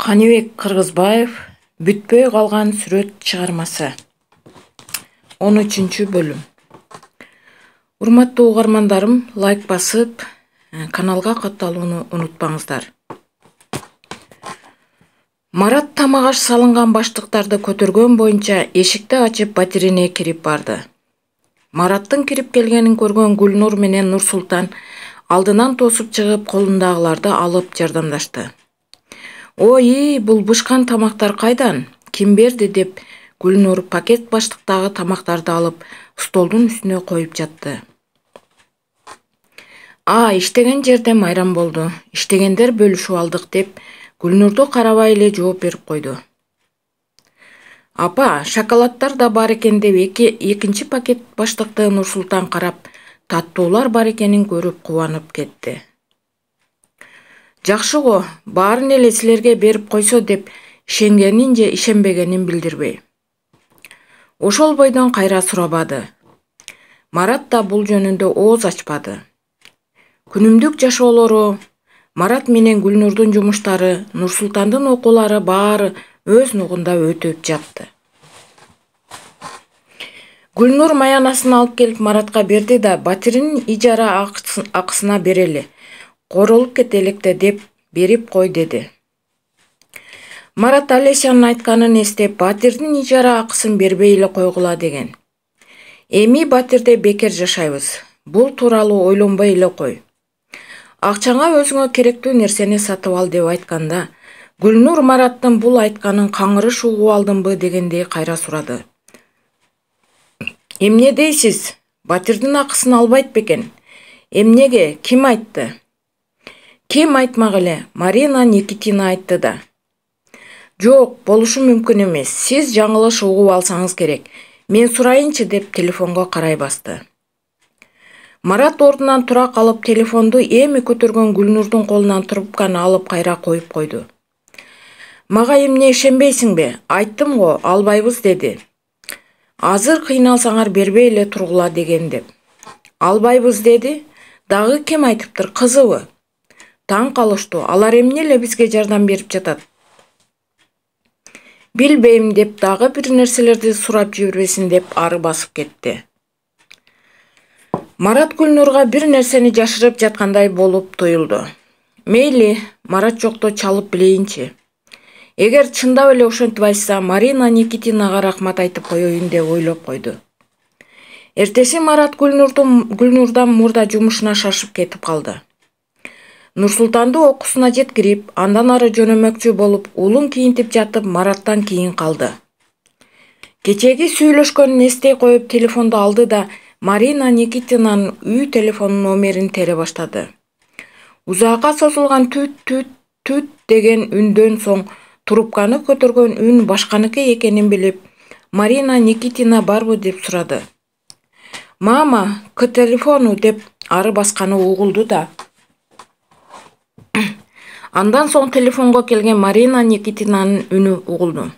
Канибек Кыргызбаев бүтпөй калган сүрөт чыгармасы 13 бөлүм. Урматтуу угармандарым, лайк басып, каналга катталууну унутпаңыздар. Марат тамак аш салынган баштыктарды көтөргөн боюнча эшикти ачып батирине кирип барды. Мараттын кирип келгенин көргөн Гүлнур менен Нурсултан алдынан тосуп чыгып колундагыларды алып жардамдашты. Ой, бул бышкан тамактар кайдан? Ким берди деп Гүлнур пакет баштыктагы тамактарды алып столдун үстүнө коюп жатты. Иштеген жерде майрам болду. Иштегендер бөлүшүп алдык деп Гүлнурду карабай эле жооп берип койду. Апа, шоколаддар да бар экен деп экинчи пакет баштыкты Нурсултан карап, таттуулар бар экенин көрүп кубанып кетти. Жакшы го, баарын эле силерге берип койсо деп ишенгенин же ишенбегенин билдирбей. Ошол бойдон кайра сурабады. Марат да бул жөнүндө ооз ачпады. Күнүмдүк жашоолору, Марат менен Гүлнурдун жумуштары, Нурсултандын окуулары баары өз нугунда өтүп жатты. Гүлнур маянасын алып келип Маратка берди да батиринин ижара акысына берели. Королуп кетелик деп берип кой деди. Марат Алесянын айтканын эстеп, батирдин ижара акысын бербей эле койгула деген. Эми батирде бекер жашайбыз. Бул тууралуу ойлонбой эле кой. Акчаңа өзүңө керектүү нерсени сатып ал деп айтканда, Гүлнур Мараттын бул айтканын каңырыш угуп алдымбы дегендей кайра сурады. Эмне дейсиз? Батирдин акысын албайт бекен? Эмнеге? Ким айтты? Ким айтмак эле? Марина Никитина айтты да. Жок, болушу мүмкүн эмес. Сиз жаңылыш угуп алсаңыз керек. Мен сурайынчы деп телефонго карай басты. Марат ордунан тура калып телефонду эми көтөргөн Гүлнурдун колунан трубканы алып кайра коюп койду. Мага эмне ишенбейсиңби? Айттым го, албайбыз деди. Азыр кыйналсаңар бербей эле тургула деген деп. Албайбыз деди. Дагы ким айтыптыр, кызыбы? Таң калыштуу. Алар эмне эле бизге жардам берип жатат? Билбейм деп дагы бир нерселерди сурап жибербесин деп ары басып кетти. Марат Гүлнурга бир нерсени жашырып жаткандай болуп туюлду. Мейли, Марат жокто чалып билейинчи. Эгер чындап эле ошентип айтса, Марина Никитинага рахмат айтып коеюн деп ойлоп койду. Эртеси Марат Гүлнурдан мурда жумушуна шашып кетип калды. Нурсултанды окуусуна жеткирип, андан ары жөнөмөкчү болуп, улун кийинтип жатып, Мараттан кийин калды. Кечеги сүйлөшкөнүн эстей коюп телефонду алды да Марина Никитинанын үй телефонунун номерин тере баштады. Узакка созулган түт деген үндөн соң трубканы көтөргөн үн башканыкы экенин билип, Марина Никитина барбы деп сурады. Мама, к телефону деп ары басканы угулду да. Андан соң телефонго келген Марина Никитинанын үнү угулду.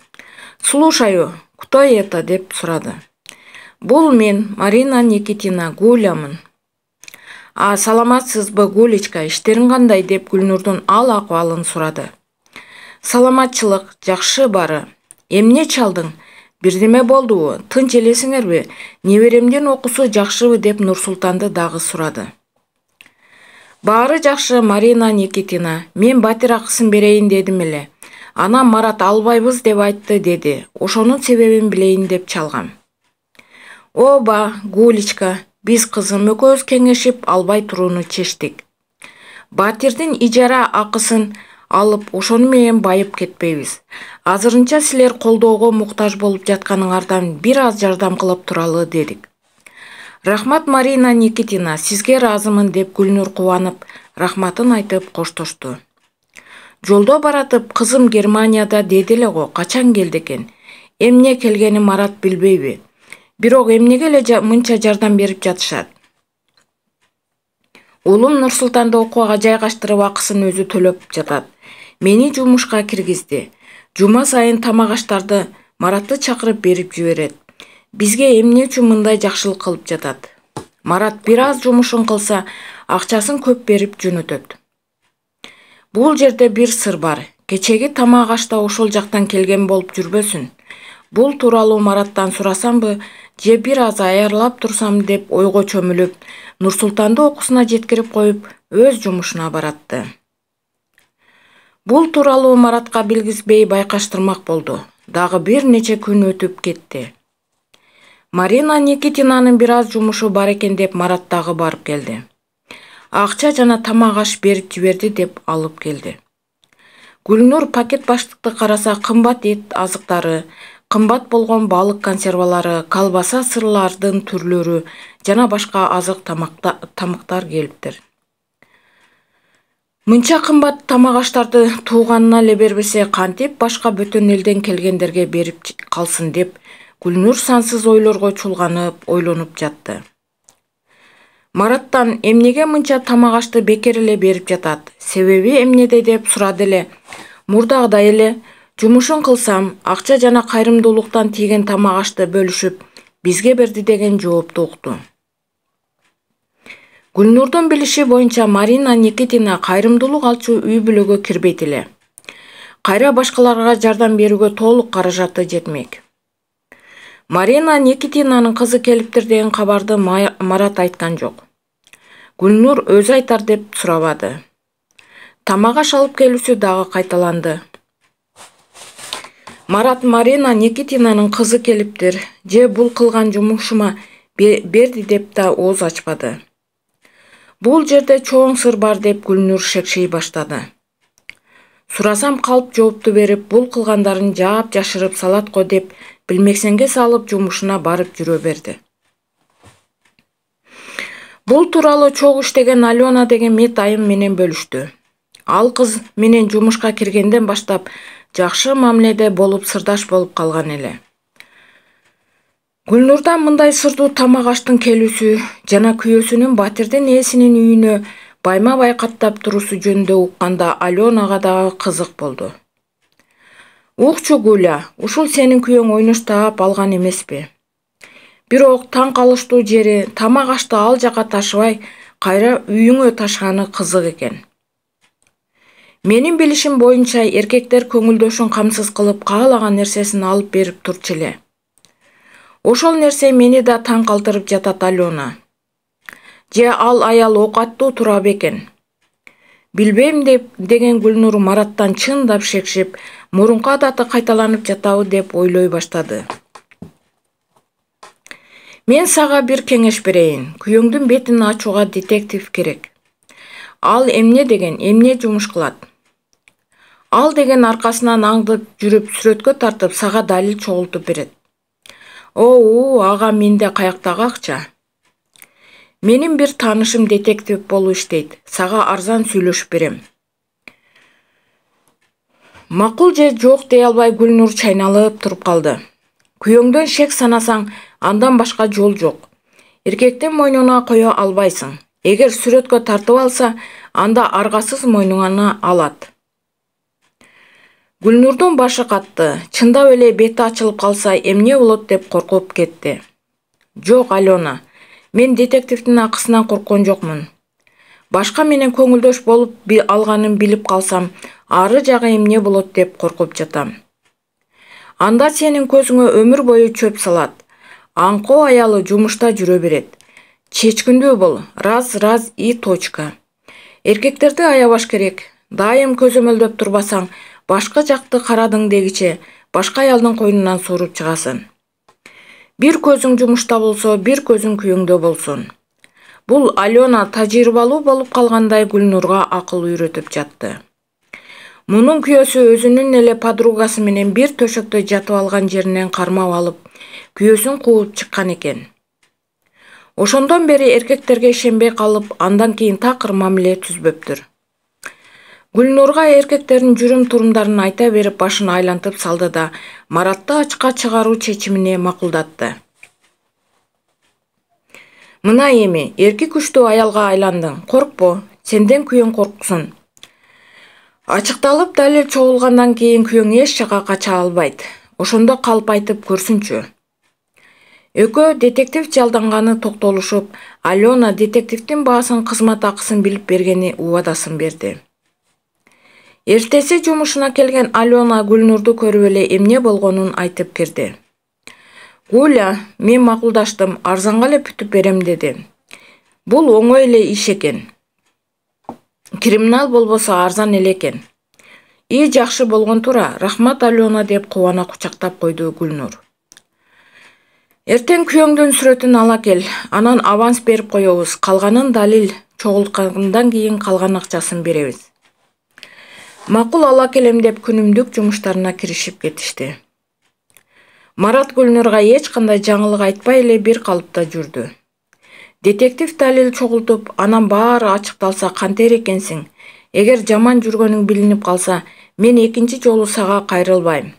Слушаю, кто это деп сурады. Бул мен, Марина Никитина, Гулямын. Саламатсызбы, Гулечка, иштериң кандай деп Гүлнурдун ал акыбалын сурады. Саламатчылык, жакшы бары. Эмне чалдың? Бирдеме болдубу? Тынч элесиңерби? Неберемдин окуусу жакшыбы деп Нурсултанды дагы сурады. Баары жакшы, Марина Никитина. Мен батир акысын берейин дедим эле. Анан Марат албайбыз деп айтты деди. Ошонун себебин билейин деп чалгам. Оба, Гулечка, биз кызым экөөбүз кеңешип албай турууну чечтик. Батирдин ижара акысын алып, ошону менен байып кетпейбиз. Азырынча силер колдоого муктаж болуп жатканыңардан бир аз жардам кылып туралы дедик. Рахмат, Марина Никитина, сизге ыраазымын деп Гүлнур кубанып, рахматын айтып коштошту. Жолдо баратып, кызым Германияда деди эле го, качан келди экен? Эмне келгенин Марат билбейби? Бирок эмнеге эле мынча жардам берип жатышат? Улум Нурсултанды окууга жайгаштырып акысын өзү төлөп жатат. Мени жумушка киргизди. Жума сайын тамак аштарды Маратты чакырып берип жиберет. Бизге эмне үчүн мындай жакшылык кылып жатат? Марат бир аз жумушун кылса, акчасын көп берип жөнөтөт. Бул жерде бир сыр бар. Кечеги тамак ашта ошол жактан келген болуп жүрбөсүн. Бул тууралуу Мараттан сурасамбы же бир аз аярлап турсам деп ойго чөмүлүп, Нурсултанды окуусуна жеткирип коюп, өз жумушуна баратты. Бул тууралуу Маратка билгизбей байкаштырмак болду. Дагы бир нече күн өтүп кетти. Марина Никитинанын бир аз жумушу бар экен деп Марат дагы барып келди. Акча жана тамак аш берип жиберди деп алып келди. Гүлнур пакет баштыкты караса кымбат эт азыктары, кымбат болгон балык консервалары, колбаса сырлардын түрлөрү жана башка азык тамактар келиптир. Мынча кымбат тамак аштарды тууганына эле бербесе кантип башка бөтөн элден келгендерге берип калсын деп Гүлнур сансыз ойлорго чулганып, ойлонуп жатты. Мараттан эмнеге мынча тамак ашты бекер эле берип жатат, себеби эмнеде деп сурады эле. Мурдагыдай эле жумушун кылсам, акча жана кайрымдуулуктан тийген тамак ашты бөлүшүп, бизге берди деген жоопту укту. Гүлнурдун билиши боюнча Марина Никитина кайрымдуулук алчу үй-бүлөгө кирбейт эле. Кайра башкаларга жардам берүүгө толук каражаты жетмек. Марина Никитинанын кызы келиптир деген кабарды Марат айткан жок. Гүлнур өзү айтар деп сурабады. Тамак аш алып келүүсү дагы кайталанды. Марат Марина Никитинанын кызы келиптир, же бул кылган жумушума берди деп да ооз ачпады. Бул жерде чоң сыр бар деп Гүлнур шекшей баштады. Сурасам калп жоопту берип, бул кылгандарын жаап жашырып салат го деп билмексенге салып жумушуна барып жүрө берди. Бул тууралуу чогуу иштеген Алена деген мет айым менен бөлүштү. Ал кыз менен жумушка киргенден баштап жакшы мамиледе болуп сырдаш болуп калган эле. Гүлнурдан мындай сырдуу тамак аштын келүүсү жана күйөөсүнүн Батирдин ээсинин үйүнө байма-бай каттап туруусу жөнүндө укканда Аленага дагы кызык болду. Укчу Гуля, ушул сенин күйөөң ойноштоп алган эмеспи? Бирок таң калыштуу жери тамак ашты ал жака ташыбай, кайра үйүңө ташыганы кызык экен. Менин билишим боюнча эркектер көңүлдөшүн камсыз кылып каалаган нерсесин алып берип турчу эле. Ошол нерсе мени да таң калтырып жатат Алена. Же ал аял оокаттуу тура бекен? Билбейм деген Гүлнур Мараттан чындап шекшип, мурунку адаты кайталанып жатабы деп ойлой баштады. Мен сага бир кеңеш берейин. Күйөөңдүн бетин ачууга детектив керек. Ал эмне деген, эмне жумуш кылат? Ал деген аркасынан аңдып жүрүп, сүрөткө тартып, сага далил чогултуп берет. Ага менде каяктагы акча? Менин бир таанышым детектив болуп иштейт. Сага арзан сүйлөшүп берем. Макул же жок дей албай Гүлнур чайналып туруп калды. Күйөөңдөн шек санасаң, андан башка жол жок. Эркектин мойнуна кое албайсың. Эгер сүрөткө тартып алса, анда аргасыз мойнуңана алат. Гүлнурдун башы катты. Чындап эле бети ачылып калса эмне болот деп коркуп кетти. Жок, Алена, мен детективдин акысынан корккон жокмун. Башка менен көңүлдөш болуп алганын билип калсам, ары жагы эмне болот деп коркуп жатам. Анда сенин көзүңө өмүр бою чөп салат. Аңкоо аялы жумушта жүрө берет. Чечкиндүү бол, раз и точка. Эркектерди аябаш керек. Дайым көзөмөлдөп турбасаң, башка жакты карадың дегиче, башка аялдын койнунан сууруп чыгасың. Бир көзүң жумушта болсо, бир көзүң күйөөңдө болсун. Бул Алена тажрыйбалуу болуп калгандай Гүлнурга акыл үйрөтүп жатты. Мунун күйөөсү өзүнүн эле подругасы менен бир төшөктө жатып алган жеринен кармап алып, күйөөсүн кууп чыккан экен. Ошондон бери эркектерге ишенбей калып, андан кийин такыр мамиле түзбөптүр. Гүлнурга эркектердин жүрүм-турумдарын айта берип башын айлантып салды да, Маратты ачка чыгаруу чечимине макулдатты. Мына эми эрки күчтүү аялга айландың. Коркпо, сенден күйөөң корксун. Ачыкталып далил чогулгандан кийин күйөөң эч жака кача албайт. Ошондо калп айтып көрсүнчү. Экөө детектив жалданганы токтолушуп, Алена детективдин баасын кызмат акысын билип бергени убадасын берди. Эртеси жумушуна келген Алена Гүлнурду көрүп эле эмне болгонун айтып кирди. Гуля, мен макулдаштым, арзанга эле бүтүп берем деди. Бул оңой эле иш экен. Криминал болбосо арзан эле экен. Жакшы болгон тура, рахмат Алена деп кубана кучактап койду Гүлнур. Эртең күйөөңдүн сүрөтүн ала кел, анан аванс берип коебуз, калганын далил чогулткандан кийин калган акчасын беребиз. Макул, ала келем деп күнүмдүк жумуштарына киришип кетишти. Марат Гүлнурга эч кандай жаңылык айтпай эле бир калыпта жүрдү. Детектив далил чогултуп, анан баары ачыкталса кантер экенсиң? Эгер жаман жүргөнүң билинип калса, мен экинчи жолу сага кайрылбайм.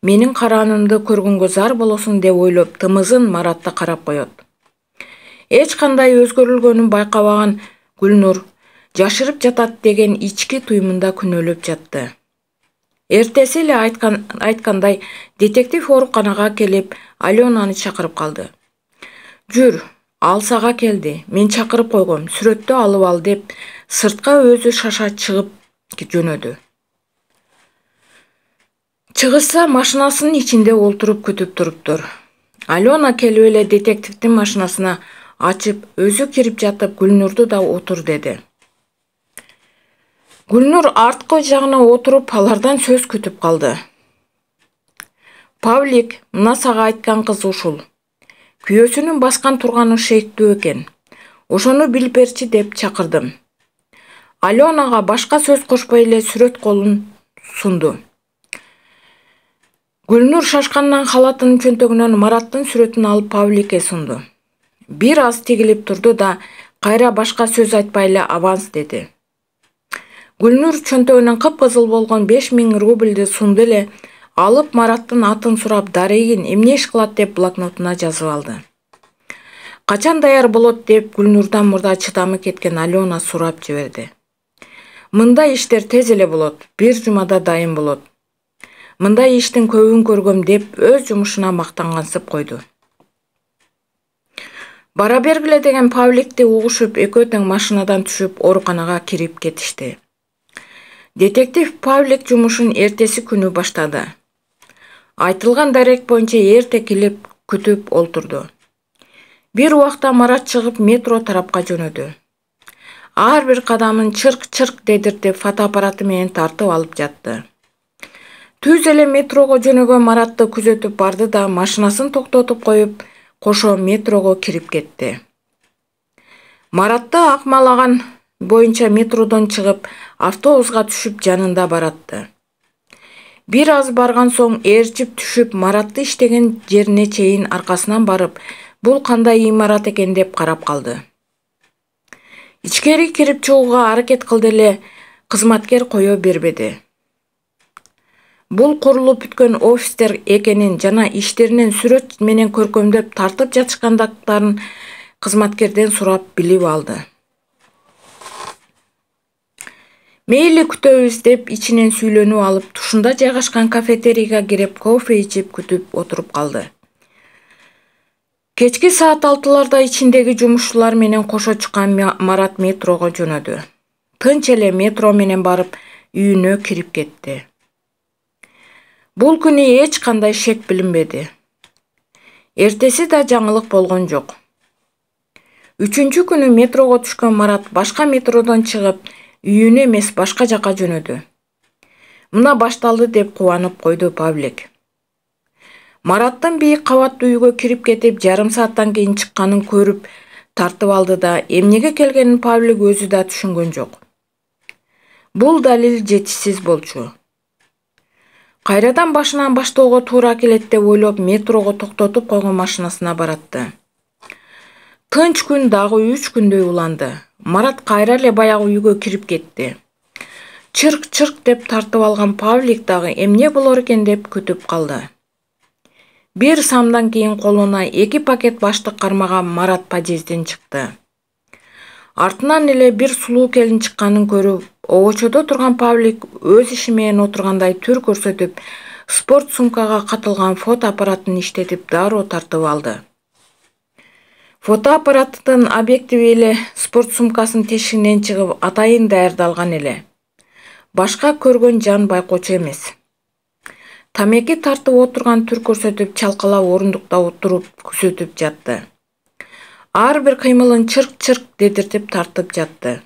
Менин караанымды көргөнгө зар болосуң деп ойлоп, тымызын Маратта карап коет. Эч кандай өзгөрүлгөнүн байкабаган Гүлнур жашырып жатат деген ички туймунда күнөөлөп жатты. Эртеси эле айткандай детектив ооруканага келип, Аленаны чакырып калды. Жүр, ал сага келди, мен чакырып койгом, сүрөттү алып ал деп сыртка өзү шаша чыгып жөнөдү. Чыгышса машинасынын ичинде олтуруп күтүп туруптур. Алена келип эле детективдин машинасына ачып, өзү кирип жатып Гүлнурду да отур деди. Гүлнур арткы жагына отуруп, алардан сөз күтүп калды. Павлик, мына сага айткан кыз ушул. Күйөөсүнүн баскан турганы шейктүү экен. Ошону билип берчи деп чакырдым. Аленага башка сөз кошпой эле сүрөт колун сунду. Гүлнур шашкандан халатынын чөнтөгүнөн Мараттын сүрөтүн алып Павликке сунду. Бир аз тигилип турду да, кайра башка сөз айтпай эле аванс деди. Гүлнур чөнтөгүнөн кыпкызыл болгон 5000 рубльди сунду эле, алып Мараттын атын сурап, дарегин эмне иш кылат деп блокнотуна жазып алды. Качан даяр болот деп Гүлнурдан мурда чыдамы кеткен Алена сурап жиберди. Мындай иштер тез эле болот, бир жумада дайын болот. Мындай иштин көбүн көргөм деп өз жумушуна мактангансып койду. Бара бергиле деген Павликти угушуп, экөө тең машинадан түшүп ооруканага кирип кетишти. Детектив Павлик жумушун эртеси күнү баштады. Айтылган дарек боюнча эрте келип күтүп олтурду. Бир убакта Марат чыгып метро тарапка жөнөдү. Ар бир кадамын чырк-чырк дедиртип фотоаппараты менен тартып алып жатты. Түз эле метрого жөнөгөн Маратты күзөтүп барды да машинасын токтотуп коюп, кошо метрого кирип кетти. Маратты акмалаган боюнча метродон чыгып, автобуска түшүп жанында баратты. Бир аз барган соң ээрчип түшүп, Маратты иштеген жерине чейин аркасынан барып, бул кандай имарат экен деп карап калды. Ичкери кирип чыгууга аракет кылды эле, кызматкер кое бербеди. Бул курулуп бүткөн офистер экенин жана иштеринен сүрөт менен көркөмдөп тартып жатышкандыктарын кызматкерден сурап билип алды. Мейли күтөбүз деп ичинен сүйлөнүп алып, тушунда жайгашкан кафетерийге кирип кофе ичип күтүп отуруп калды. Кечки саат 6-ларда ичиндеги жумушчулар менен кошо чыккан Марат метрого жөнөдү. Тынч эле метро менен барып, үйүнө кирип кетти. Бул күнү эч кандай шек билинбеди. Эртеси да жаңылык болгон жок. Үчүнчү күнү метрого түшкөн Марат башка метродон чыгып, үйүнө эмес башка жака жөнөдү. Мына башталды деп кубанып койду Павлик. Мараттын бийик кабаттуу үйгө кирип кетип, жарым сааттан кийин чыкканын көрүп тартып алды да, эмнеге келгенин Павлик өзү да түшүнгөн жок. Бул далил жетишсиз болчу. Кайрадан башынан баштоого туура келет деп ойлоп, метрого токтотуп койгон машинасына баратты. Тынч күн дагы 3 күндөй уланды. Марат кайра эле баягы үйгө кирип кетти. Чырк-чырк деп тартып алган Павлик дагы эмне болор экен деп күтүп калды. Бир самдан кийин колуна 2 пакет баштык кармаган Марат подъездден чыкты. Артынан эле бир сулуу келин чыкканын көрүп, обочодо турган Павлик өз иши менен отургандай түр көрсөтүп, спорт сумкага катылган фотоаппаратын иштетип дароо тартып алды. Фотоаппараттын объективи эле спорт сумкасынын тешигинен чыгып, атайын даярдалган эле. Башка көргөн жан байкоочу эмес. Тамеки тартып отурган түр көрсөтүп, чалкалап орундукта отуруп күзөтүп жатты. Ар бир кыймылын чырк-чырк дедиртип тартып жатты.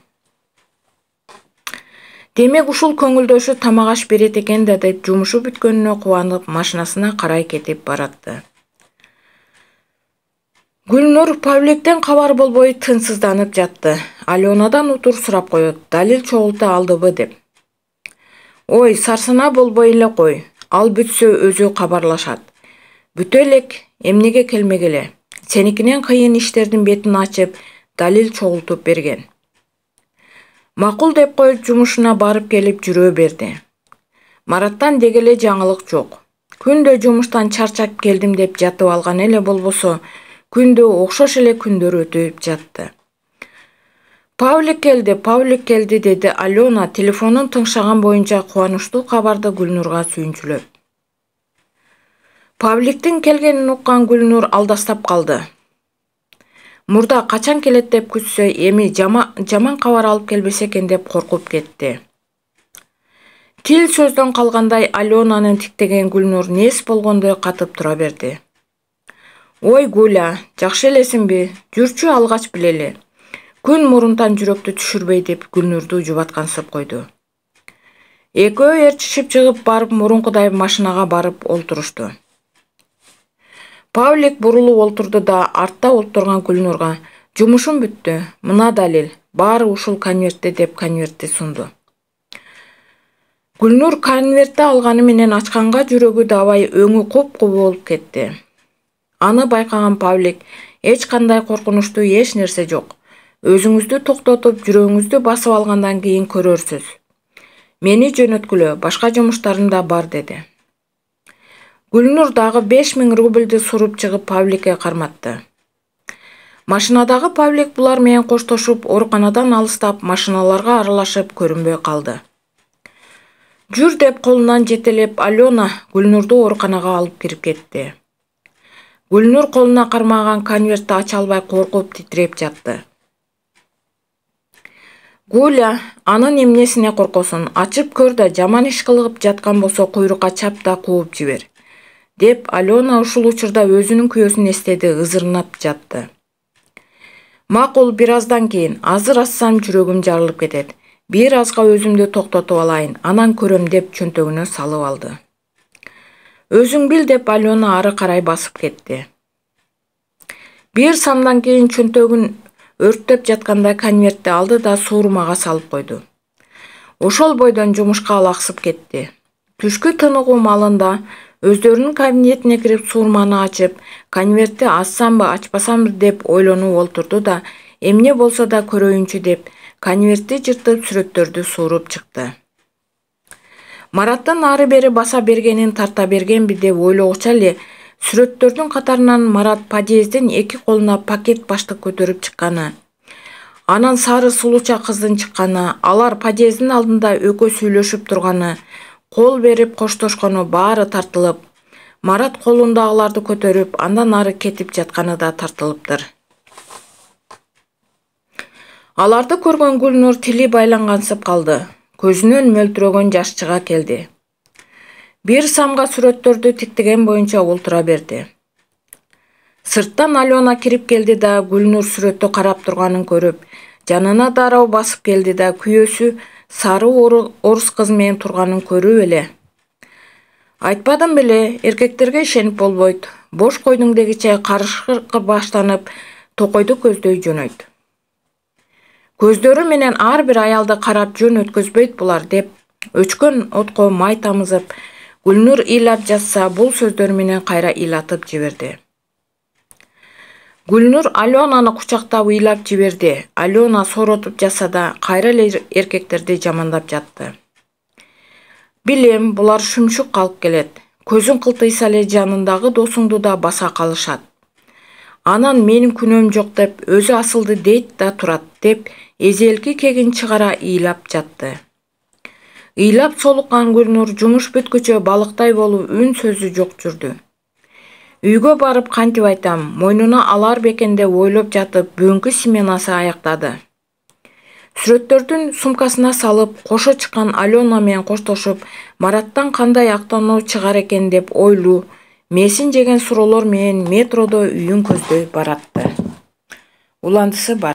Демек ушул көңүлдөшү тамак аш берет экен да деп жумушу бүткөнүнө кубанып машинасына карай кетип баратты. Гүлнур Павликтен кабар болбой тынчсызданып жатты. Аленадан утур сурап коет, далил чогулта алдыбы деп. Ой, сарсына болбой эле кой. Ал бүтсө өзү кабарлашат. Бүтө элек, эмнеге келмегеле. Сеникинен кыйын иштердин бетин ачып, далил чогултуп берген. Макул деп коюп жумушуна барып келип жүрө берди. Мараттан дегеле жаңылык жок. Күндө жумуштан чарчап келдим деп жатып алган эле болбосо, күндө окшош эле күндөр өтүп жатты. Павлик келди деди Алена телефонун тыңшаган боюнча кубанычтуу кабарды Гүлнурга сүйүнчүлөп. Павликтин келгенин уккан Гүлнур алдастап калды. Мурда качан келет деп күтсө, эми жаман кабар алып келбесе экен деп коркуп кетти. Тил сөздөн калгандай Аленанын тиктеген Гүлнур нес болгондой катып тура берди. Ой Гуля, жакшы элесиңби? Жүрчү алгач билели. Күн мурунтан жүрөктү түшүрбөй деп Гүлнурду жубаткансып койду. Экөө ээрчишип чыгып барып мурункудай машинага барып олтурушту. Павлик бурулуп олтурду да артта олтурган Гүлнурга жумушум бүттү. Мына далил, баары ушул конвертте деп конвертти сунду. Гүлнур конвертти алганы менен ачканга жүрөгү дабай өңү куп-куу болуп кетти. Аны байкаган Павлик эч кандай коркунучтуу эч нерсе жок. Өзүңүздү токтотуп, жүрөгүңүздү басып алгандан кийин көрөрсүз. Мени жөнөткүлө, башка жумуштарым да бар деди. Гүлнур дагы 5000 рубльди суруп чыгып Павликке карматты. Машинадагы Павлик булар менен коштошуп, ооруканадан алыстап, машиналарга аралашып көрүнбөй калды. Жүр деп колунан жетелеп Алена Гүлнурду ооруканага алып кирип кетти. Гүлнур колуна кармаган конвертти ача албай коркуп титиреп жатты. Гуля, анын эмнесине коркосуң? Ачып көр да, жаман иш кылып жаткан болсо куйрукка чап да кууп жибер. Деп Алена ушул учурда өзүнүн күйөөсүн эстеди, ызырынап жатты. Макул, бир аздан кийин, азыр ассам жүрөгүм жарылып кетет. Бир азга өзүмдү токтотуп алайын, анан көрөм деп чөнтөгүнө салып алды. Өзүң бил деп Алена ары карай басып кетти. Бир самдан кийин чөнтөгүн өрттөп жатканда конвертти алды да суурмага салып койду. Ошол бойдон жумушка алаксып кетти. Түшкү тыныгуу маалында өздөрүнүн кабинетине кирип суурманы ачып, конвертти ачсамбы, ачпасамбы деп ойлонуп олтурду да, эмне болсо да көрөйүнчү деп, конвертти жыртып сүрөттөрдү сууруп чыкты. Мараттын ары бери баса бергенин тарта бергенби деп ойлогуча эле, сүрөттөрдүн катарынан Марат подъездин эки колуна пакет баштык көтөрүп чыкканы, анан сары сулуча кыздын чыкканы, алар подъездин алдында экөө сүйлөшүп турганы, кол берип коштошкону баары тартылып, Марат колундагыларды көтөрүп, андан ары кетип жатканы да тартылыптыр. Аларды көргөн Гүлнур тили байлангансып калды. Көзүнөн мөлтүрөгөн жаш чыга келди. Бир самга сүрөттөрдү тиктеген боюнча олтура берди. Сырттан Алена кирип келди да Гүлнур сүрөттү карап турганын көрүп, жанына дароо басып келди да күйөөсү сары орус кыз менен турганын көрүп эле. Айтпадым беле, эркектерге ишенип болбойт. Бош койдуң дегиче карышкыр баштанып, токойду көздөй жөнөйт. Көздөрү менен ар бир аялды карап жөн өткөзбөйт булар деп, өчкөн отко май тамызып, Гүлнур ыйлап жатса, бул сөздөр менен кайра ыйлатып жиберди. Гүлнур Аленаны кучактап ыйлап жиберди. Алена сооротуп жатса да, кайра эле эркектерди жамандап жатты. Билем, булар шүмшүк калып келет. Көзүң кылтыйса эле жанындагы досуңду да баса калышат. Анан менин күнөөм жок деп, өзү асылды дейт да турат деп, эзелки кегин чыгара ыйлап жатты. Ыйлап солуккан Гүлнур жумуш бүткүчө балыктай болуп үн сөзү жок жүрдү. Үйгө барып кантип айтам, мойнуна алар бекен деп ойлоп жатып, бүгүнкү сменасы аяктады. Сүрөттөрдүн сумкасына салып, кошо чыккан Алена менен коштошуп, Мараттан кандай актануу чыгар экен деп ойлуу, мээсин жеген суроолор менен метродо үйүн көздөй баратты. Уландысы бар.